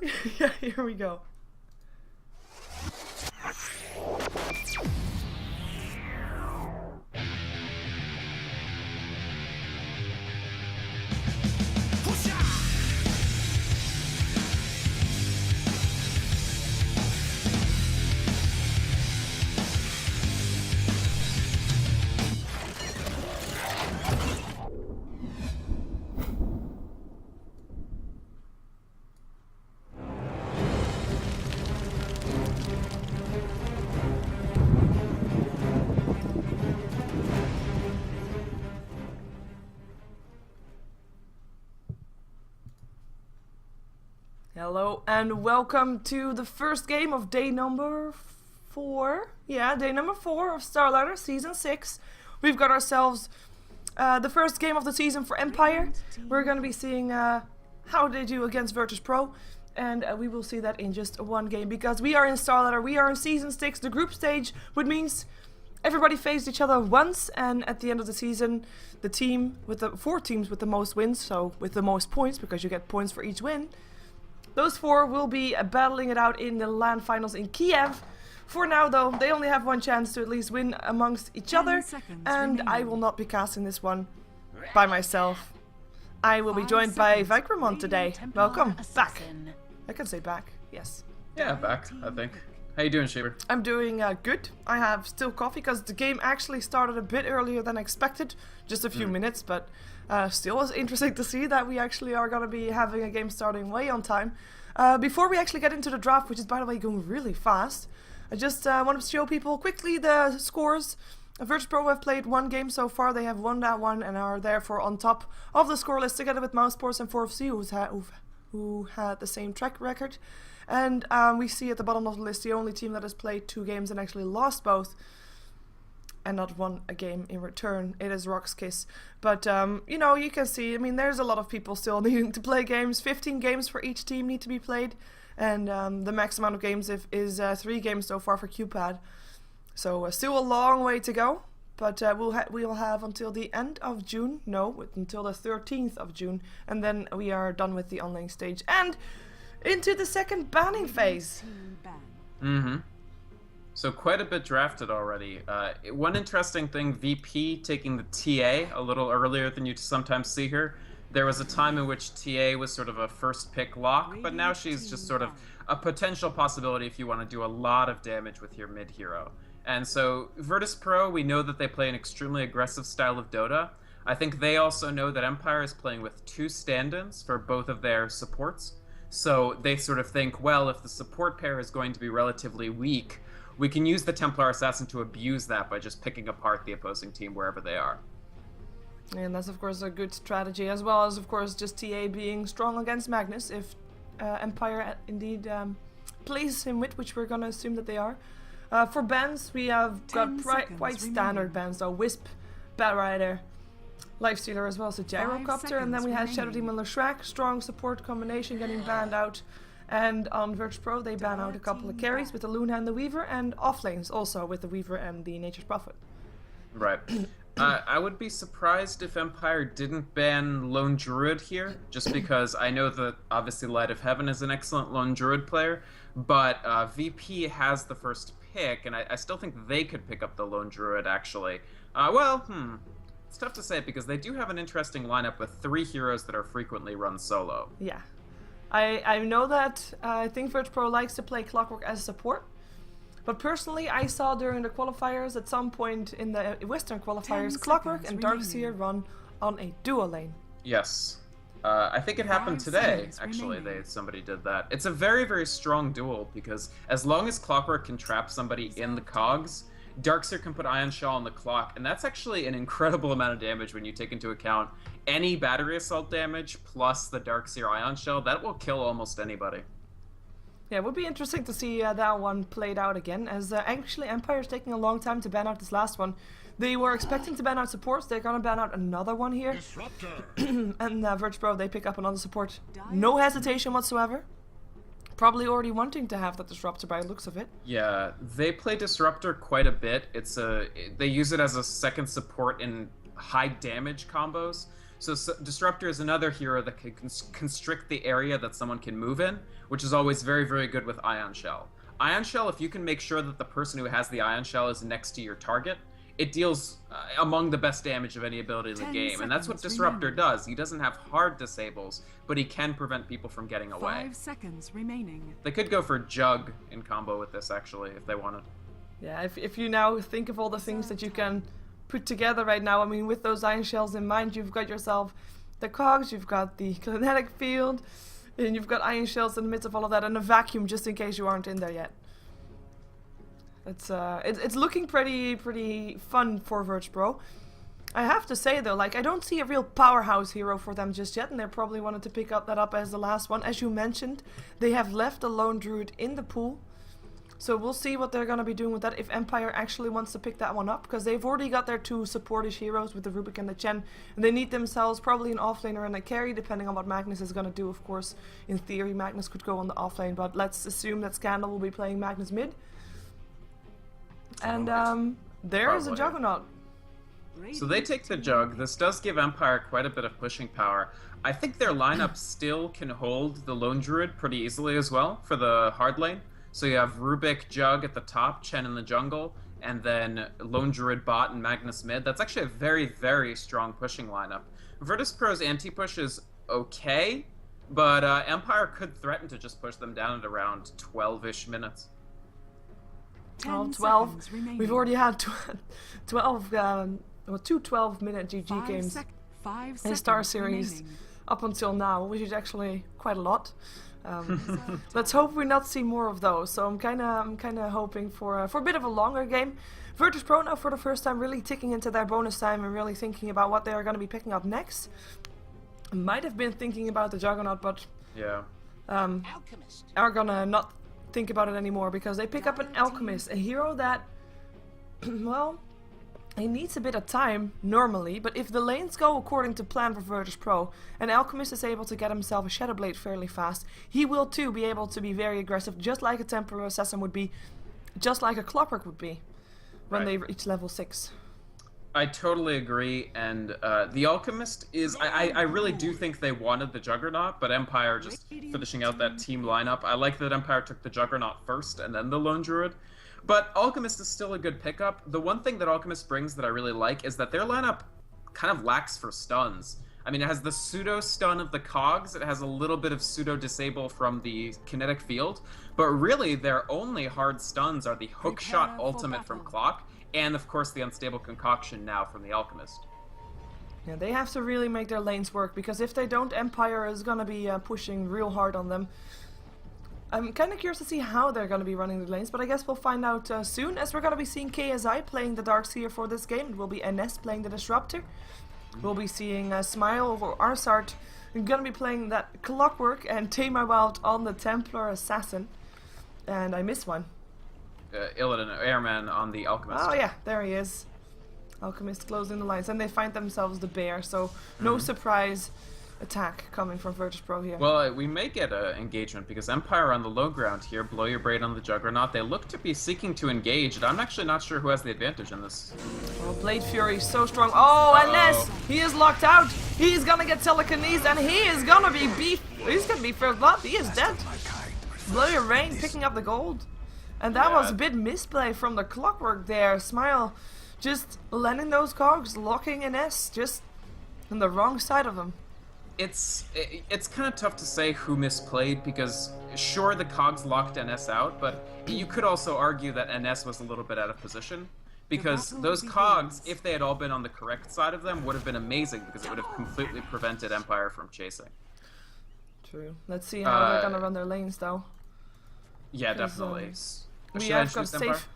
Yeah, here we go. Hello and welcome to the first game of day number 4. Yeah, day number 4 of StarLadder Season 6. We've got ourselves the first game of the season for Empire. We're going to be seeing how they do against Virtus.pro. And we will see that in just one game because we are in StarLadder. We are in Season 6, the group stage, which means everybody faced each other once. And at the end of the season, the team with the 4 teams with the most wins, so with the most points because you get points for each win, those 4 will be battling it out in the LAN finals in Kiev. For now, though, they only have one chance to at least win amongst each other. And I will not be casting this one by myself. I will be joined by Vykromond today. Welcome back. I can say back, yes. Yeah, back, I think. How you doing, Sheever? I'm doing good. I have still coffee because the game actually started a bit earlier than expected. Just a few minutes, but still was interesting to see that we actually are going to be having a game starting way on time. Before we actually get into the draft, which is by the way going really fast, I just want to show people quickly the scores. Virtus.pro have played one game so far. They have won that one and are therefore on top of the score list together with Mousesports and 4FC, who had the same track record. And we see at the bottom of the list the only team that has played 2 games and actually lost both and not won a game in return. It is Rock's Kiss. But, you know, you can see, I mean, there's a lot of people still needing to play games. 15 games for each team need to be played. And the max amount of games is 3 games so far for QPad. So still a long way to go. But we'll have until the end of June. No, until the 13th of June. And then we are done with the online stage. And into the second banning phase. Mm-hmm. So quite a bit drafted already. One interesting thing, VP taking the TA a little earlier than you sometimes see her. There was a time in which TA was sort of a first pick lock, but now she's just sort of a potential possibility if you want to do a lot of damage with your mid hero. And so Virtus.pro, we know that they play an extremely aggressive style of Dota. I think they also know that Empire is playing with 2 stand-ins for both of their supports. So they sort of think, well, if the support pair is going to be relatively weak, we can use the Templar Assassin to abuse that by just picking apart the opposing team wherever they are. And that's of course a good strategy, as well as of course just TA being strong against Magnus if Empire indeed plays him with, which we're gonna assume that they are. For bans, we have got quite standard bans though. Wisp, Batrider, Lifestealer as well as a Gyrocopter, and then we had Shadow Demon Leshrac, strong support combination getting banned out. And on Virtus.pro they ban out a couple of carries with the Luna and the Weaver, and offlanes also with the Weaver and the Nature's Prophet. Right. I would be surprised if Empire didn't ban Lone Druid here, just because I know that obviously Light of Heaven is an excellent Lone Druid player, but VP has the first pick, and I still think they could pick up the Lone Druid actually. It's tough to say because they do have an interesting lineup with 3 heroes that are frequently run solo. Yeah. I know that I think Virtus.pro likes to play Clockwork as support. But personally, I saw during the qualifiers at some point in the Western qualifiers, Clockwork and Darkseer run on a duo lane. Yes. I think it happened today, actually, somebody did that. It's a very, very strong duel, because as long as Clockwork can trap somebody in the cogs, Darkseer can put Ion Shell on the clock, and that's actually an incredible amount of damage when you take into account any battery assault damage plus the Darkseer Ion Shell. That will kill almost anybody. Yeah, it would be interesting to see that one played out again, as actually Empire is taking a long time to ban out this last one. They were expecting to ban out supports, they're gonna ban out another one here. And Virtus.pro, they pick up another support. No hesitation whatsoever. Probably already wanting to have that Disruptor by the looks of it. Yeah, they play Disruptor quite a bit. They use it as a second support in high damage combos. So Disruptor is another hero that can constrict the area that someone can move in, which is always very, very good with Ion Shell. Ion Shell, if you can make sure that the person who has the Ion Shell is next to your target, it deals among the best damage of any ability in the game, and that's what Disruptor does. He doesn't have hard disables, but he can prevent people from getting away. 5 seconds remaining. They could go for Jug in combo with this, actually, if they wanted. Yeah, if you now think of all the things that you can put together right now, I mean, with those Ion Shells in mind, you've got yourself the cogs, you've got the kinetic field, and you've got Ion Shells in the midst of all of that, and a vacuum just in case you aren't in there yet. It's looking pretty fun for virtus.pro. I have to say though, like, I don't see a real powerhouse hero for them just yet, and they probably wanted to pick that up as the last one. As you mentioned, they have left the lone druid in the pool, so we'll see what they're gonna be doing with that if Empire actually wants to pick that one up, because they've already got their 2 supportish heroes with the Rubik and the Chen, and they need themselves probably an offlaner and a carry, depending on what Magnus is gonna do. Of course, in theory, Magnus could go on the offlane, but let's assume that Scandal will be playing Magnus mid. And there is a Juggernaut. So they take the Jug. This does give Empire quite a bit of pushing power. I think their lineup still can hold the Lone Druid pretty easily as well for the hard lane. So you have Rubik, Jug at the top, Chen in the jungle, and then Lone Druid bot and Magnus mid. That's actually a very, very strong pushing lineup. Virtus.pro's anti-push is okay, but Empire could threaten to just push them down at around 12-ish minutes. 12. We've already had 12, two 12-minute GG games in Star Series up until now, which is actually quite a lot. Let's hope we not see more of those. So I'm kind of hoping for a bit of a longer game. virtus.pro now for the first time really ticking into their bonus time and really thinking about what they are going to be picking up next. Might have been thinking about the Juggernaut, but yeah, are gonna not think about it anymore, because they pick up an Alchemist, a hero that, well, he needs a bit of time normally, but if the lanes go according to plan for virtus.pro and Alchemist is able to get himself a Shadow Blade fairly fast, he will too be able to be very aggressive, just like a Temporal Assassin would be, just like a Clockwork would be when they reach level 6. I totally agree, and the Alchemist is... I really do think they wanted the Juggernaut, but Empire just finishing out that team lineup. I like that Empire took the Juggernaut first and then the Lone Druid. But Alchemist is still a good pickup. The one thing that Alchemist brings that I really like is that their lineup kind of lacks for stuns. I mean, it has the pseudo-stun of the cogs, it has a little bit of pseudo-disable from the kinetic field, but really their only hard stuns are the hookshot ultimate from Clock, and of course the unstable concoction now from the Alchemist. Yeah, they have to really make their lanes work, because if they don't, Empire is gonna be pushing real hard on them. I'm kind of curious to see how they're going to be running the lanes, but I guess we'll find out soon, as we're going to be seeing KSI playing the Darkseer for this game. It will be NS playing the Disruptor. We'll be seeing Smile or Arsart going to be playing that Clockwork, and Tame Wild on the Templar Assassin. And I missed one. Illidan, Airman on the Alchemist. Oh yeah, there he is. Alchemist closing the lines, and they find themselves the bear, so no surprise attack coming from virtus.pro here. Well, we may get an engagement, because Empire on the low ground here, Blow Your Braid on the Juggernaut, they look to be seeking to engage, and I'm actually not sure who has the advantage in this. Oh, Blade Fury is so strong. Oh, unless he is locked out, he's gonna get telekinesis, and he is gonna be he's gonna be first blood, he is dead. Blow Your Rain picking up the gold. And that was a bit misplay from the Clockwork there. Smile just landing those cogs, locking an S just on the wrong side of him. It's kind of tough to say who misplayed, because sure, the cogs locked NS out, but you could also argue that NS was a little bit out of position, because those cogs, if they had all been on the correct side of them, would have been amazing, because it would have completely prevented Empire from chasing. True. Let's see how they're gonna run their lanes, though. Yeah, definitely. We have got safe.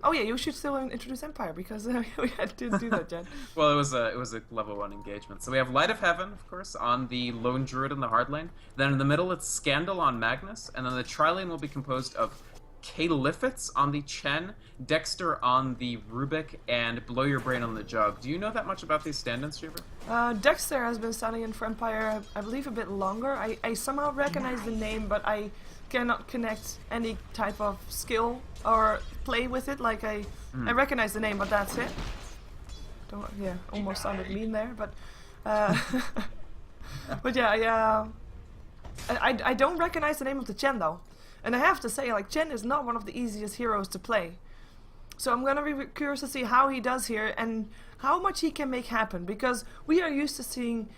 Oh yeah, you should still introduce Empire, because we had to do that, Jen. Well, it was a level 1 engagement. So we have Light of Heaven, of course, on the Lone Druid in the hard lane. Then in the middle, it's Scandal on Magnus, and then the tri-lane will be composed of Califits on the Chen, Dexter on the Rubik, and Blow Your Brain on the Jug. Do you know that much about these stand-ins, Sheever? Dexter has been standing in for Empire, I believe, a bit longer. I somehow recognize the name, but I cannot connect any type of skill or play with it. Like I recognize the name, but that's it. Almost sounded mean there, but Uh, but yeah, I don't recognize the name of the Chen though. And I have to say, like, Chen is not one of the easiest heroes to play. So I'm gonna be curious to see how he does here and how much he can make happen, because we are used to seeing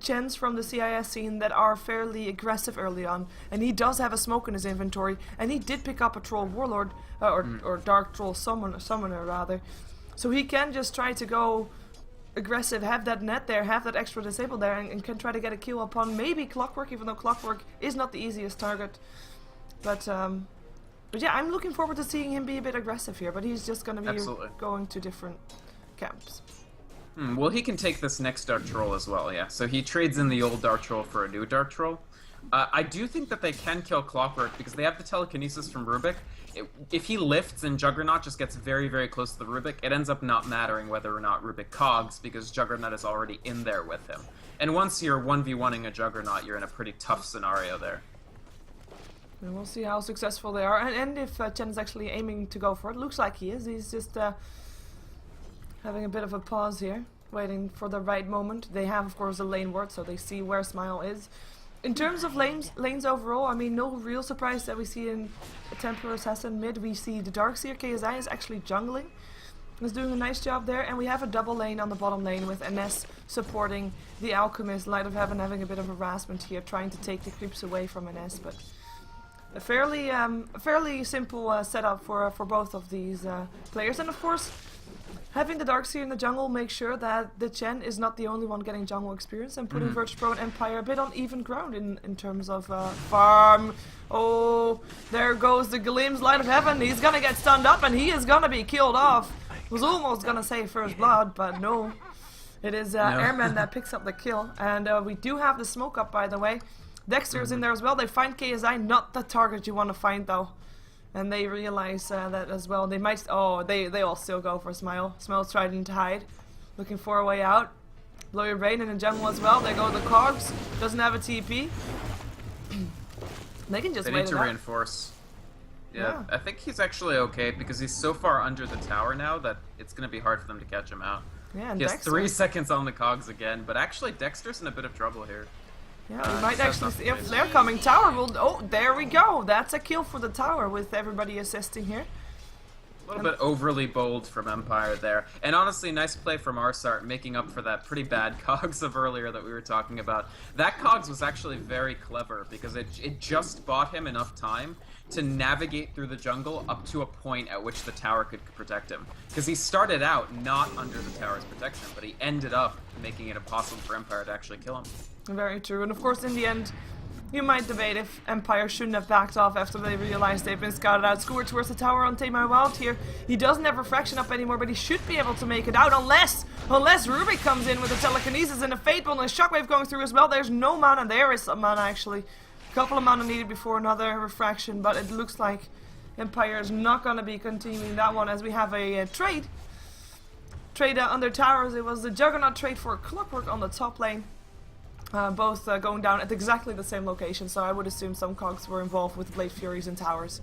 Chens from the CIS scene that are fairly aggressive early on, and he does have a smoke in his inventory, and he did pick up a troll warlord, or dark troll summoner rather, so he can just try to go aggressive, have that net there, have that extra disable there, and can try to get a kill upon maybe Clockwork, even though Clockwork is not the easiest target. But yeah, I'm looking forward to seeing him be a bit aggressive here, but he's just gonna be going to different camps. Well, he can take this next Dark Troll as well, yeah. So he trades in the old Dark Troll for a new Dark Troll. I do think that they can kill Clockwork because they have the telekinesis from Rubik. If he lifts and Juggernaut just gets very, very close to the Rubik, it ends up not mattering whether or not Rubik cogs because Juggernaut is already in there with him. And once you're 1v1ing a Juggernaut, you're in a pretty tough scenario there. And we'll see how successful they are, and if Chen is actually aiming to go for it. Looks like he is. He's just having a bit of a pause here, waiting for the right moment. They have, of course, a lane ward, so they see where Smile is. In terms of lanes overall, I mean, no real surprise that we see in Templar Assassin mid. We see the Darkseer KSI is actually jungling. He's doing a nice job there, and we have a double lane on the bottom lane with NS supporting the Alchemist. Light of Heaven having a bit of harassment here, trying to take the creeps away from NS, but a fairly simple setup for both of these players. And of course, having the Darkseer in the jungle makes sure that the Chen is not the only one getting jungle experience, and putting virtus.pro and Empire a bit on even ground in terms of farm. Oh, there goes the Glim's Light of Heaven. He's gonna get stunned up and he is gonna be killed off. Was almost gonna say first blood, but no. It is Airman that picks up the kill, and we do have the smoke up, by the way. Dexter is in there as well. They find KSI, not the target you want to find though. And they realize that as well. They might, they all still go for Smile. Smile's trying to hide, looking for a way out. Blow your brain in the jungle as well. They go the Cogs, doesn't have a TP. They can just wait it out. They need to reinforce. Yeah, I think he's actually okay because he's so far under the tower now that it's going to be hard for them to catch him out. Yeah, and he has Dexter. 3 seconds on the Cogs again, but actually Dexter's in a bit of trouble here. Yeah, we might actually see if they're coming. Tower will. Oh, there we go. That's a kill for the tower with everybody assisting here. A little bit overly bold from Empire there. And honestly, nice play from Arsart, making up for that pretty bad Cogs of earlier that we were talking about. That Cogs was actually very clever because it just bought him enough time to navigate through the jungle up to a point at which the tower could protect him. Because he started out not under the tower's protection, but he ended up making it impossible for Empire to actually kill him. Very true, and of course in the end, you might debate if Empire shouldn't have backed off after they realized they've been scouted out. Scored towards the tower on Tame My Wild here. He doesn't have refraction up anymore, but he should be able to make it out unless Rubik comes in with a telekinesis and a fate ball and a shockwave going through as well. There's no mana. There is some mana actually. A couple of mana needed before another refraction, but it looks like Empire is not going to be continuing that one as we have a trade under towers. It was the Juggernaut trade for Clockwork on the top lane. Both going down at exactly the same location, so I would assume some cogs were involved with Blade Furies and towers.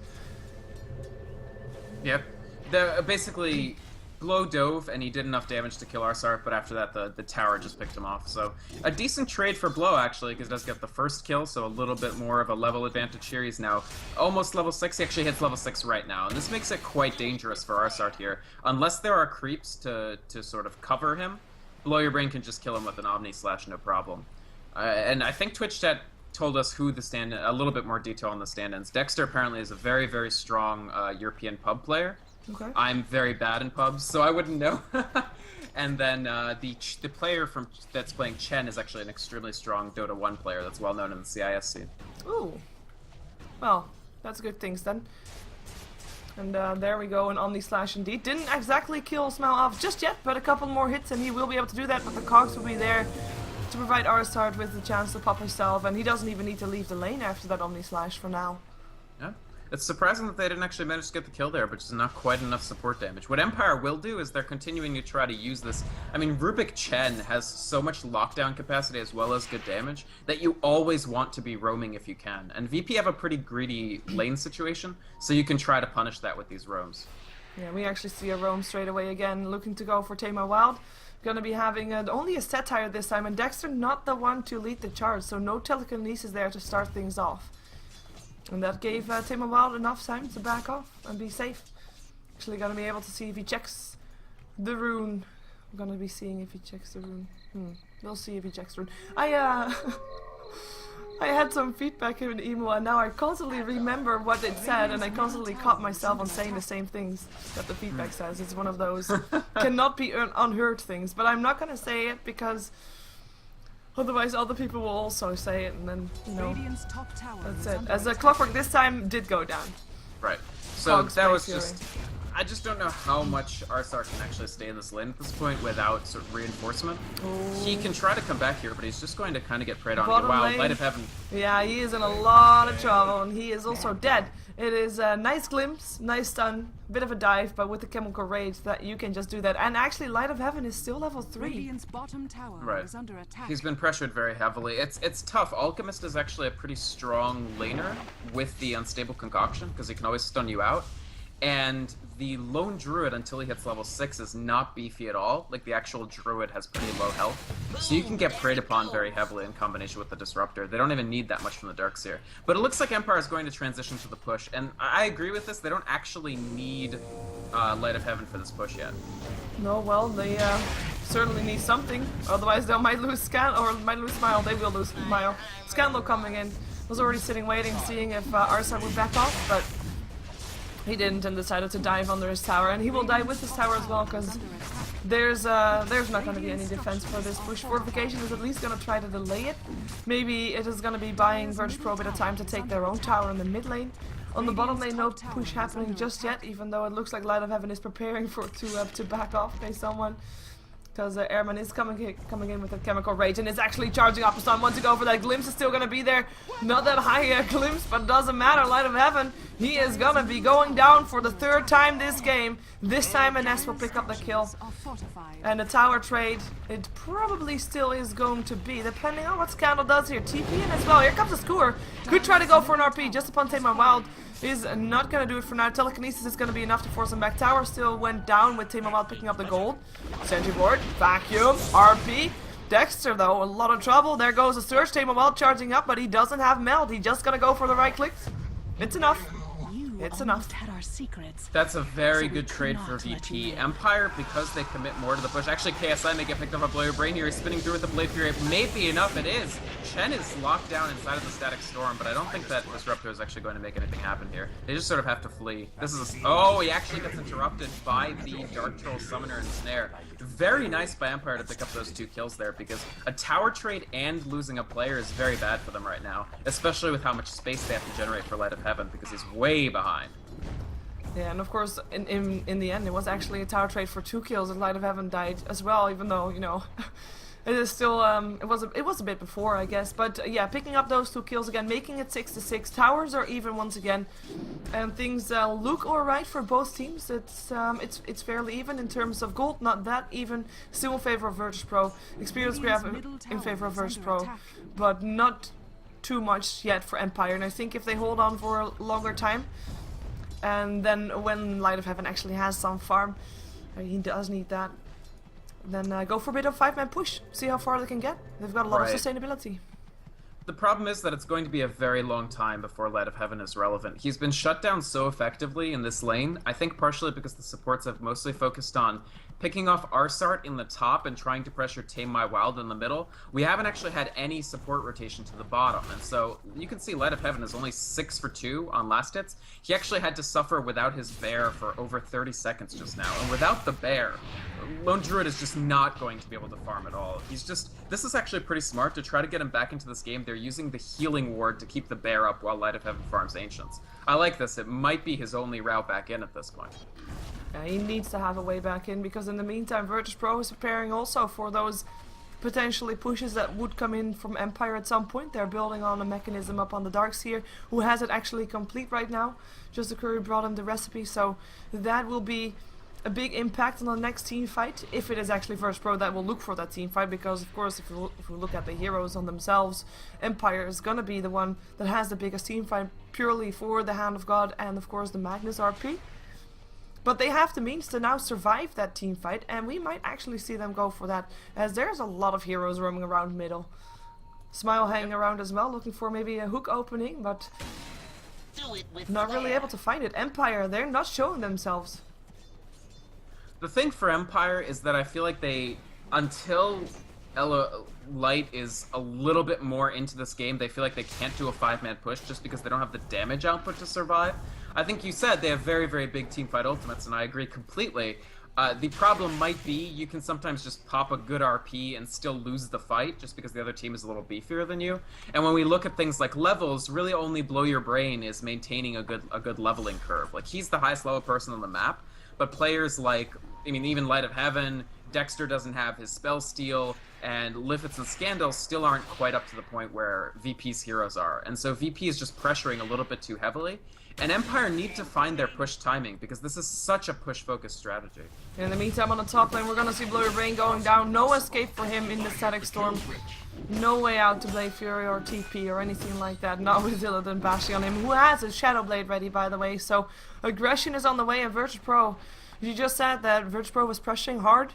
Yep. The basically, Blow dove and he did enough damage to kill Arsart, but after that the tower just picked him off. So a decent trade for Blow actually, because it does get the first kill, so a little bit more of a level advantage here. He's now almost level 6. He actually hits level 6 right now, and this makes it quite dangerous for Arsart here. Unless there are creeps to sort of cover him, Blow Your Brain can just kill him with an Omni Slash, no problem. And I think Twitch chat told us who the stand-in, a little bit more detail on the stand-ins. Dexter apparently is a very, very strong European pub player. Okay. I'm very bad in pubs, so I wouldn't know. And then the player that's playing Chen is actually an extremely strong Dota 1 player that's well known in the CIS scene. Ooh. Well, that's good things then. And there we go, an Omni Slash indeed. Didn't exactly kill Smile off just yet, but a couple more hits and he will be able to do that, but the cogs will be there to provide Arsart with the chance to pop himself, and he doesn't even need to leave the lane after that Omni Slash for now. Yeah. It's surprising that they didn't actually manage to get the kill there, but just not quite enough support damage. What Empire will do is they're continuing to try to use this. I mean, Rubik Chen has so much lockdown capacity as well as good damage that you always want to be roaming if you can. And VP have a pretty greedy lane situation, so you can try to punish that with these roams. Yeah, we actually see a roam straight away again, looking to go for Tame My Wild. gonna be having only a satire this time, and Dexter not the one to lead the charge, so no telekinesis there to start things off. And that gave Tim and Wild enough time to back off and be safe. Actually gonna be able to see if he checks the rune. I'm gonna be seeing if he checks the rune. We'll see if he checks the rune. I had some feedback in an email, and now I constantly remember what it said, and I constantly caught myself on saying the same things that the feedback says. It's one of those cannot be unheard things, but I'm not gonna say it because otherwise other people will also say it, and then, you know, that's it. As a clockwork this time did go down. Right. So that was just... I just don't know how much Arsar can actually stay in this lane at this point without sort of reinforcement. Ooh. He can try to come back here, but he's just going to kind of get preyed on. Bottom Wow, lane. Light of Heaven. Yeah, he is in a lot of trouble, and he is also dead. It is a nice glimpse, nice stun, bit of a dive, but with the chemical rage that you can just do that. And actually, Light of Heaven is still level 3. Radiant's bottom tower is under attack. He's been pressured very heavily. It's tough. Alchemist is actually a pretty strong laner with the unstable concoction because he can always stun you out. And the lone druid until he hits level 6 is not beefy at all. Like the actual druid has pretty low health. So you can get preyed upon very heavily in combination with the disruptor. They don't even need that much from the Darkseer. But it looks like Empire is going to transition to the push. And I agree with this. They don't actually need Light of Heaven for this push yet. No, well, they certainly need something. Otherwise they might lose Scan, or might lose Smile. They will lose Smile. Scandal coming in. Was already sitting waiting, seeing if Arsar would back off, but he didn't, and decided to dive under his tower, and he will die with his tower as well, because there's not going to be any defense for this push. Fortification is at least going to try to delay it. Maybe it is going to be buying virtus.pro a bit of time to take their own tower in the mid lane. On the bottom lane, no push happening just yet, even though it looks like Light of Heaven is preparing to back off based on one. Because Airman is coming in with a chemical rage and is actually charging up. Stun wants to go for that. Glimpse is still going to be there. Not that high glimpse, but doesn't matter. Light of Heaven, he is going to be going down for the 3rd time this game. This time Ines will pick up the kill. And the tower trade, it probably still is going to be, depending on what Scandal does here. TP in as well. Here comes the Skewer. Could try to go for an RP just upon Tame My Wild. Is not going to do it for now. Telekinesis is going to be enough to force him back. Tower still went down with Tame My Wild picking up the gold. Sentry board, vacuum, RP. Dexter though, a lot of trouble. There goes the Surge. Tame My Wild charging up, but he doesn't have meld. He's just going to go for the right clicks. It's enough. It's enough. That's a very good trade for VP. Empire, because they commit more to the push. Actually, KSI may get picked up by Blade Brain here. He's spinning through with the Blade Fury. It may be enough. It is. Chen is locked down inside of the Static Storm, but I don't think that Disruptor is actually going to make anything happen here. They just sort of have to flee. This is oh, he actually gets interrupted by the Dark Troll Summoner and Snare. Very nice by Empire to pick up those 2 kills there, because a tower trade and losing a player is very bad for them right now, especially with how much space they have to generate for Light of Heaven, because he's way behind. Yeah, and of course, in the end, it was actually a tower trade for 2 kills, and Light of Heaven died as well, even though, you know, it is still, it was a bit before, I guess. But yeah, picking up those 2 kills again, making it 6-6. Towers are even once again, and things look alright for both teams. It's fairly even in terms of gold, not that even. Still in favor of virtus.pro. Experience grab in favor of virtus.pro, but not too much yet for Empire. And I think if they hold on for a longer time, and then when Light of Heaven actually has some farm, he does need that, then go for a bit of 5-man push. See how far they can get. They've got a lot of sustainability. The problem is that it's going to be a very long time before Light of Heaven is relevant. He's been shut down so effectively in this lane, I think partially because the supports have mostly focused on picking off Arsart in the top and trying to pressure Tame My Wild in the middle. We haven't actually had any support rotation to the bottom, and so you can see Light of Heaven is only 6 for 2 on last hits. He actually had to suffer without his bear for over 30 seconds just now, and without the bear, Lone Druid is just not going to be able to farm at all. This is actually pretty smart to try to get him back into this game. They're using the healing ward to keep the bear up while Light of Heaven farms Ancients. I like this. It might be his only route back in at this point. Yeah, he needs to have a way back in, because in the meantime virtus.pro is preparing also for those potentially pushes that would come in from Empire at some point. They're building on a mechanism up on the Darkseer, who has it actually complete right now. Just the Curry brought him the recipe, so that will be a big impact on the next team fight, if it is actually virtus.pro that will look for that team fight, because of course if we look at the heroes on themselves, Empire is gonna be the one that has the biggest team fight purely for the Hand of God and of course the Magnus RP. But they have the means to now survive that team fight, and we might actually see them go for that, as there's a lot of heroes roaming around middle. Smile hanging around as well, looking for maybe a hook opening, but not really able to find it. Empire, they're not showing themselves. The thing for Empire is that I feel like they, until Light is a little bit more into this game, they feel like they can't do a 5-man push just because they don't have the damage output to survive. I think you said they have very, very big teamfight ultimates, and I agree completely. The problem might be you can sometimes just pop a good RP and still lose the fight just because the other team is a little beefier than you. And when we look at things like levels, really only Blow Your Brain is maintaining a good leveling curve. Like, he's the highest level person on the map, but players like, I mean, even Light of Heaven, Dexter doesn't have his spell steal, and Liffits and Scandals still aren't quite up to the point where VP's heroes are. And so VP is just pressuring a little bit too heavily. And Empire need to find their push timing, because this is such a push-focused strategy. In the meantime, on the top lane, we're gonna see Blow Your Brain going down. No escape for him in the Static Storm. No way out to Blade Fury or TP or anything like that. Not with Illidan bashing on him, who has a Shadow Blade ready, by the way. So aggression is on the way, and virtus.pro, you just said that virtus.pro was pressuring hard.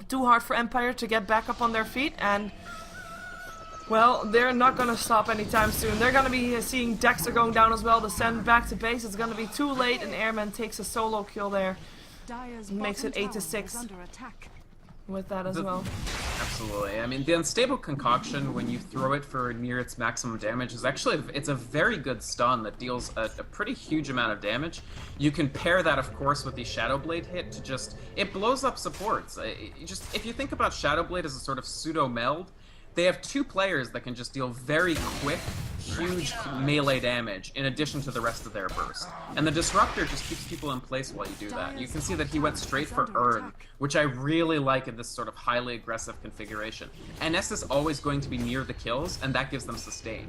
Too hard for Empire to get back up on their feet, and well, they're not gonna stop anytime soon. They're gonna be seeing Dexter going down as well to send back to base. It's gonna be too late, and Airman takes a solo kill there. Makes it 8-6 with that as well. Absolutely. I mean, the Unstable Concoction, when you throw it for near its maximum damage, is actually, it's a very good stun that deals a pretty huge amount of damage. You can pair that, of course, with the Shadow Blade hit to just, it blows up supports. If you think about Shadow Blade as a sort of pseudo-meld, they have two players that can just deal very quick, huge melee damage in addition to the rest of their burst. And the Disruptor just keeps people in place while you do that. You can see that he went straight for Urn, which I really like in this sort of highly aggressive configuration. NS is always going to be near the kills, and that gives them sustain.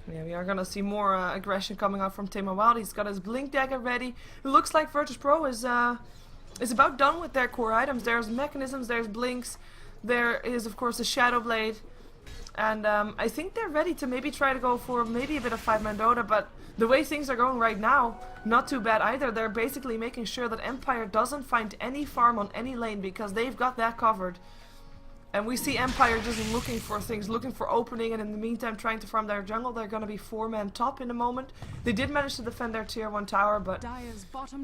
Yeah, we are gonna see more aggression coming out from Tamer Wild. He's got his Blink Dagger ready. It looks like virtus.pro is about done with their core items. There's mechanisms, there's blinks. There is, of course, the Shadow Blade, and I think they're ready to maybe try to go for maybe a bit of 5-man Dota, but the way things are going right now, not too bad either. They're basically making sure that Empire doesn't find any farm on any lane, because they've got that covered. And we see Empire just looking for things, looking for opening, and in the meantime trying to farm their jungle. They're going to be 4-man top in a moment. They did manage to defend their tier 1 tower, but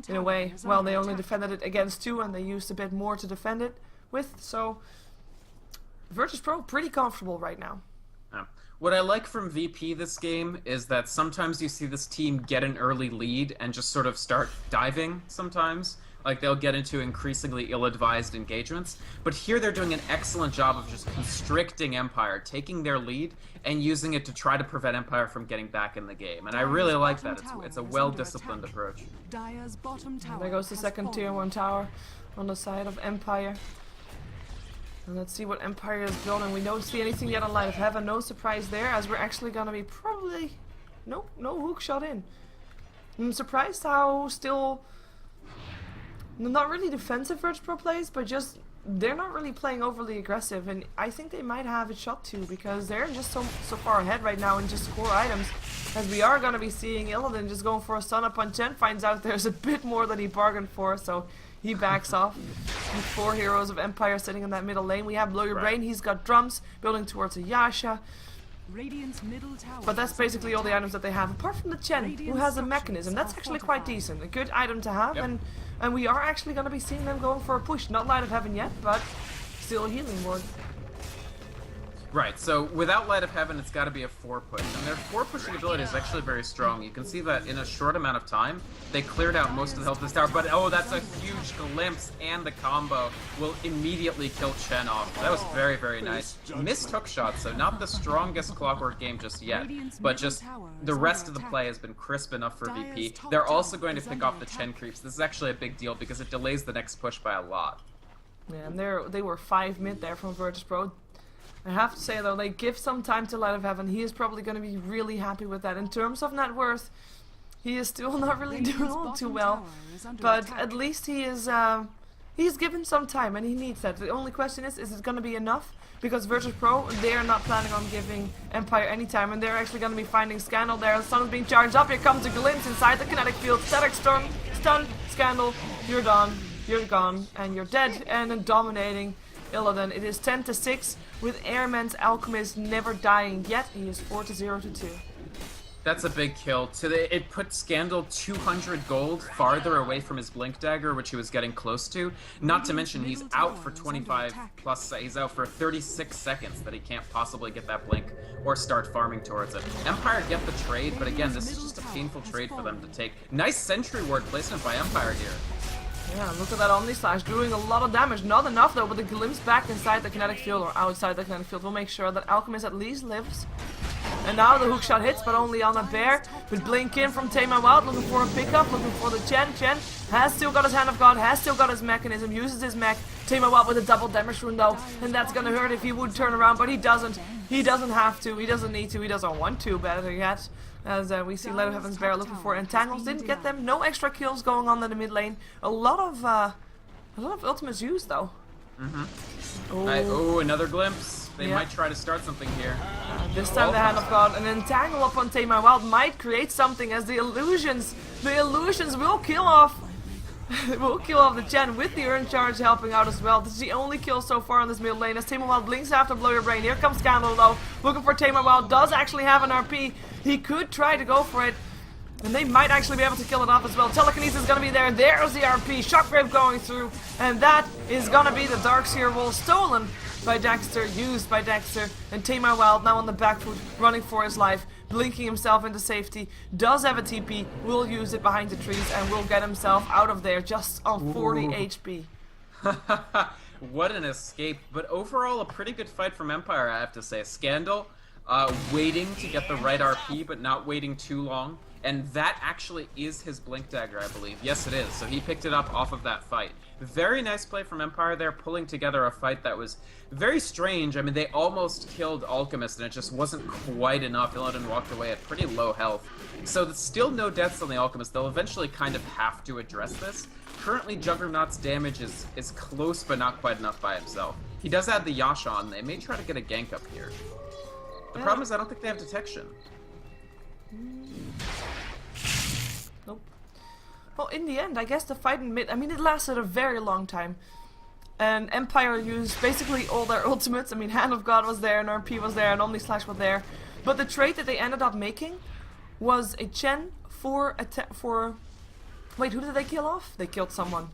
in a way, well, they only defended it against 2, and they used a bit more to defend it with, so virtus.pro pretty comfortable right now. Yeah. What I like from VP this game is that sometimes you see this team get an early lead and just sort of start diving sometimes. Like, they'll get into increasingly ill-advised engagements. But here they're doing an excellent job of just constricting Empire, taking their lead and using it to try to prevent Empire from getting back in the game. And I really like that. It's a well-disciplined approach. There goes the second tier 1 tower on the side of Empire. And let's see what Empire is building. We don't see anything yet on Light of Heaven. No surprise there, as we're actually gonna be probably no hook shot in. I'm surprised how still not really defensive virtus.pro plays, but just they're not really playing overly aggressive, and I think they might have it shot too, because they're just so far ahead right now in just core items, as we are gonna be seeing Illidan just going for a stun up on Chen, finds out there's a bit more than he bargained for, so he backs off. With 4 heroes of Empire sitting in that middle lane. We have Blow Your Brain, he's got drums, building towards a Yasha. But that's basically all the items that they have, apart from the Chen, who has a mechanism. That's actually quite decent, a good item to have, and we are actually going to be seeing them going for a push. Not Light of Heaven yet, but still a healing ward. Right, so without Light of Heaven, it's got to be a 4 push. And their 4 pushing ability is actually very strong. You can see that in a short amount of time, they cleared out most of the health of this tower. But oh, that's a huge glimpse, and the combo will immediately kill Chen off. That was very, very nice. Missed hook shot, so not the strongest Clockwork game just yet. But just the rest of the play has been crisp enough for VP. They're also going to pick off the Chen creeps. This is actually a big deal because it delays the next push by a lot. Yeah, and they were 5 mid there from virtus.pro. I have to say though, they give some time to Light of Heaven. He is probably going to be really happy with that. In terms of net worth, he is still not really doing all too well, but at least he is he's given some time, and he needs that. The only question is it going to be enough? Because virtus.pro, they are not planning on giving Empire any time, and they're actually going to be finding Scandal there. The sun is being charged up. Here comes a glimpse inside the kinetic field. Static Storm, stun, Scandal, you're done, you're gone, and you're dead, and then dominating Illidan. It is 10-6 with Airman's Alchemist never dying yet. He is 4-0 to 2. That's a big kill. It put Scandal 200 gold farther away from his Blink Dagger, which he was getting close to. Not to mention he's out for 25 plus, he's out for 36 seconds that he can't possibly get that Blink or start farming towards it. Empire get the trade, but again, this is just a painful trade for them to take. Nice Sentry Ward placement by Empire here. Yeah, look at that Omni Slash doing a lot of damage. Not enough though, but the glimpse back inside the kinetic field or outside the kinetic field will make sure that Alchemist at least lives. And now the hookshot hits, but only on a bear. With Blink in from Tame My Wild, looking for a pickup, looking for the Chen. Chen has still got his Hand of God, has still got his mechanism, uses his mech. Tame My Wild with a double damage rune though, and that's gonna hurt if he would turn around, but he doesn't. He doesn't have to, he doesn't need to, he doesn't want to, better yet. As we see Light of Heaven's Bear looking for entangles, didn't get them. No extra kills going on in the mid lane. A lot of ultimates used though. Oh, another glimpse. They might try to start something here. This time the Hand of God, an entangle up on Tame My Wild might create something as the illusions will kill off the Chen with the Urn Charge helping out as well. This is the only kill so far in this mid lane as Tame My Wild blinks after Blow Your Brain. Here comes Scandal though, looking for Tame My Wild, does actually have an RP. He could try to go for it, and they might actually be able to kill it off as well. Telekinesis is going to be there, there's the RP, Shockwave going through, and that is going to be the Darkseer Wall stolen by Dexter, used by Dexter, and Tame My Wild now on the back foot, running for his life, blinking himself into safety, does have a TP, will use it behind the trees, and will get himself out of there just on 40 HP. What an escape, but overall a pretty good fight from Empire, I have to say. Scandal, waiting to get the right RP, but not waiting too long. And that actually is his Blink Dagger, I believe. Yes, it is. So he picked it up off of that fight. Very nice play from Empire there, pulling together a fight that was very strange. I mean, they almost killed Alchemist, and it just wasn't quite enough. Illidan walked away at pretty low health. So there's still no deaths on the Alchemist. They'll eventually kind of have to address this. Currently, Juggernaut's damage is close, but not quite enough by himself. He does add the Yash on. They may try to get a gank up here. The problem is I don't think they have detection. Nope. Well, in the end, I guess the fight in mid, I mean, it lasted a very long time. And Empire used basically all their ultimates. I mean, Hand of God was there, and RP was there, and Omni Slash was there. But the trade that they ended up making was a Chen for wait, who did they kill off? They killed someone.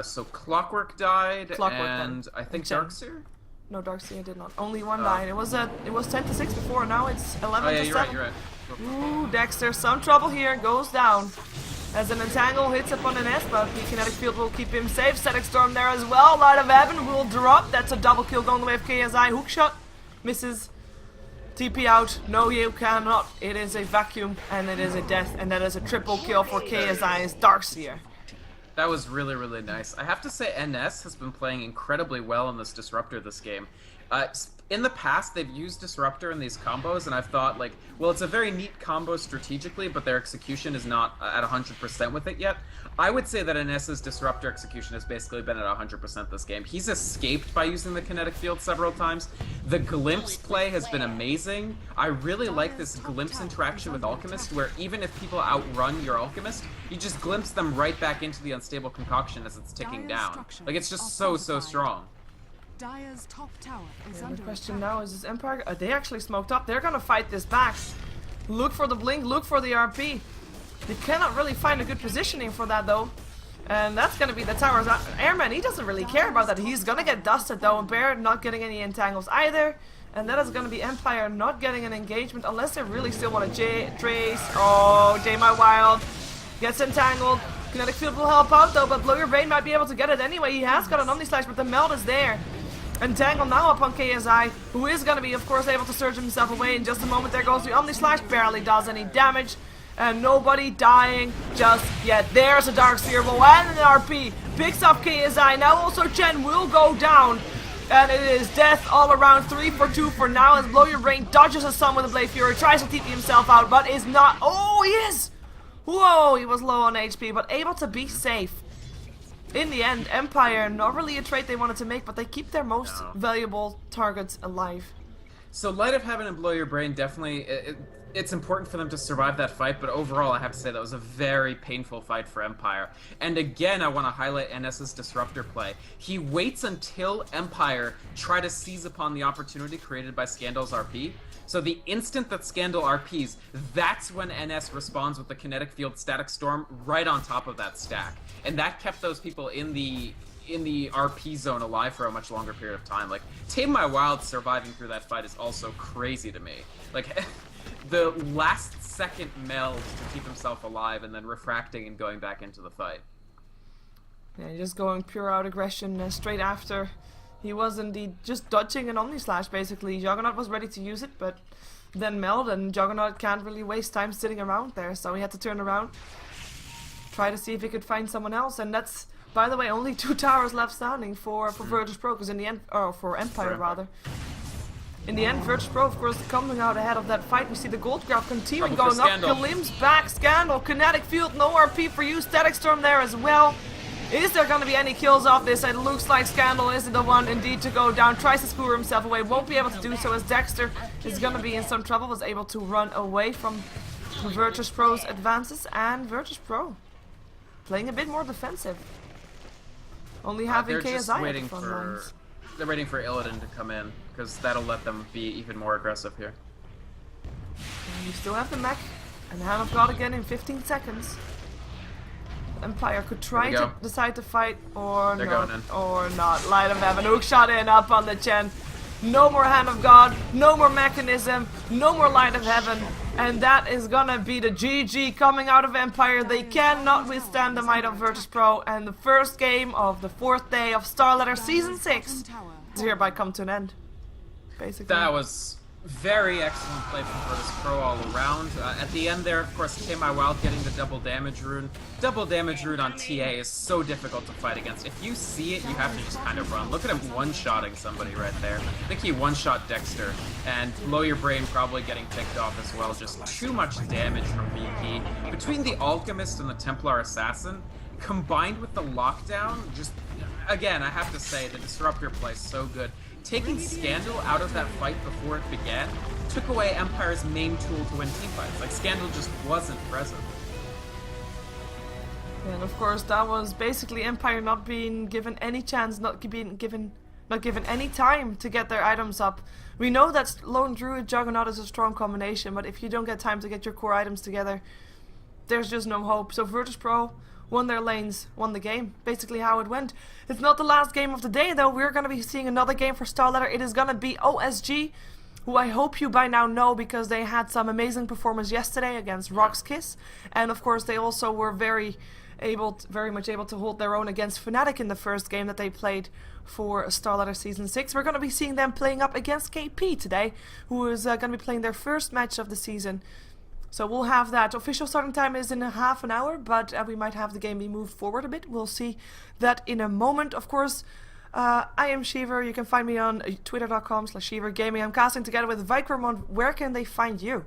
So Clockwork died, and I think Darkseer? No, Darkseer did not. Only one died. It was 10-6 before. Now it's 11-7. You're right. Ooh, Dexter, some trouble here. Goes down as an entangle hits upon an S, but the kinetic field will keep him safe. Static Storm there as well. Light of Heaven will drop. That's a double kill going the way of KSI. Hookshot misses. TP out. No, you cannot. It is a vacuum, and it is a death, and that is a triple kill for KSI's Darkseer. That was really, really nice. I have to say NS has been playing incredibly well in this Disruptor this game. In the past, they've used Disruptor in these combos, and I've thought, like, well, it's a very neat combo strategically, but their execution is not at 100% with it yet. I would say that NS's Disruptor execution has basically been at 100% this game. He's escaped by using the kinetic field several times. The Glimpse play has been amazing. I really like this Glimpse interaction with Alchemist, where even if people outrun your Alchemist, you just glimpse them right back into the Unstable Concoction as it's ticking down. Like, it's just so strong. Dire's top tower is The question now is Empire... they actually smoked up. They're gonna fight this back. Look for the blink, look for the RP. You cannot really find a good positioning for that though. And that's gonna be the towers. Airman, he doesn't really care about that. He's gonna get dusted though, and Bear not getting any entangles either. And that is gonna be Empire not getting an engagement unless they really still want to trace. Oh, Tame My Wild gets entangled. Kinetic Field will help out though, but Blow Your Brain might be able to get it anyway. He has got an Omni Slash, but the melt is there. Entangle now upon KSI, who is going to be, of course, able to surge himself away in just a moment. There goes the Omni Slash, barely does any damage, and nobody dying just yet. There's a Darkseer, and an RP picks up KSI. Now also Chen will go down, and it is death all around. 3 for 2 for now as Blow Your Brain dodges a stun with a Blade Fury, tries to TP himself out, but is not. Oh, he is! Whoa, he was low on HP, but able to be safe. In the end, Empire, not really a trade they wanted to make, but they keep their most valuable targets alive. So Light of Heaven and Blow Your Brain definitely... it's important for them to survive that fight, but overall I have to say that was a very painful fight for Empire. And again, I want to highlight NS's disruptor play. He waits until Empire try to seize upon the opportunity created by Scandal's RP. So the instant that Scandal RPs, that's when NS responds with the kinetic field static storm right on top of that stack. And that kept those people in the RP zone alive for a much longer period of time. Like, Tame My Wild surviving through that fight is also crazy to me. Like, the last second meld to keep himself alive and then refracting and going back into the fight. Yeah, just going pure out aggression straight after. He was indeed just dodging an Omni Slash basically. Juggernaut was ready to use it, but then meld, and Juggernaut can't really waste time sitting around there, so he had to turn around, try to see if he could find someone else, and that's, by the way, only 2 towers left standing for virtus.pro, because in the end, or for Empire rather. In the end, virtus.pro, of course, coming out ahead of that fight. We see the gold grab continuing going up. Kalim's back, Scandal, kinetic field, no RP for you, static storm there as well. Is there going to be any kills off this? It looks like Scandal is the one indeed to go down. Tries to screw himself away, won't be able to do so as Dexter is going to be in some trouble. Was able to run away from virtus.pro's advances, and virtus.pro playing a bit more defensive. Only having KSI at the front lines. They're waiting for Illidan to come in, because that'll let them be even more aggressive here. And you still have the mech, and the Hand of God again in 15 seconds. Empire could try to decide to fight or not. Light of Heaven, hook shot in up on the Chen. No more Hand of God, no more mechanism, no more Light of Heaven, and that is gonna be the GG coming out of Empire. They cannot withstand the might of virtus.pro, and the first game of the 4th day of StarLadder Season 6 is hereby come to an end. Basically. That was very excellent play from virtus.pro all around. At the end there, of course, Tame My Wild getting the double damage rune. Double damage rune on TA is so difficult to fight against. If you see it, you have to just kind of run. Look at him one-shotting somebody right there. I think he one-shot Dexter, and Blow Your Brain probably getting picked off as well. Just too much damage from VP. Between the Alchemist and the Templar Assassin, combined with the lockdown, just, again, I have to say, the Disruptor play is so good. Taking Scandal out of that fight before it began took away Empire's main tool to win teamfights. Like, Scandal just wasn't present. Yeah, and of course that was basically Empire not being given any chance, not given any time to get their items up. We know that Lone Druid Juggernaut is a strong combination, but if you don't get time to get your core items together, there's just no hope. So virtus.pro won their lanes, won the game. Basically how it went. It's not the last game of the day though. We're going to be seeing another game for StarLadder. It is going to be OSG, who I hope you by now know because they had some amazing performance yesterday against Rock's Kiss. And of course they also were very much able to hold their own against Fnatic in the first game that they played for StarLadder Season 6. We're going to be seeing them playing up against KP today, who is going to be playing their first match of the season. So we'll have that. Official starting time is in half an hour, but we might have the game be moved forward a bit. We'll see that in a moment. Of course, I am Sheever. You can find me on twitter.com/SheeverGaming. I'm casting together with Vykromond. Where can they find you?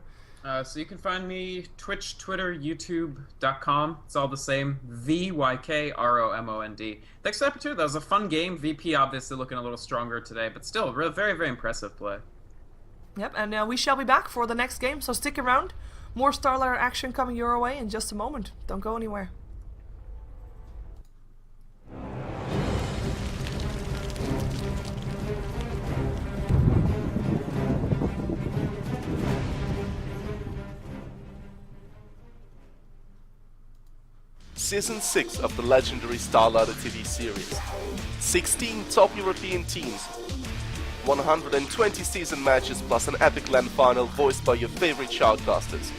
So you can find me Twitch, Twitter, YouTube.com. It's all the same. VYKROMOND. Thanks for the opportunity. That was a fun game. VP obviously looking a little stronger today, but still, very, very impressive play. Yep, and we shall be back for the next game, so stick around. More StarLadder action coming your way in just a moment. Don't go anywhere. Season 6 of the legendary StarLadder TV series. 16 top European teams, 120 season matches plus an epic LAN final voiced by your favorite shoutcasters.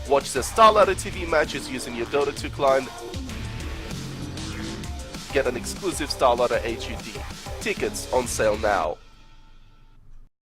Watch the StarLadder TV matches using your Dota 2 client. Get an exclusive StarLadder HUD. Tickets on sale now.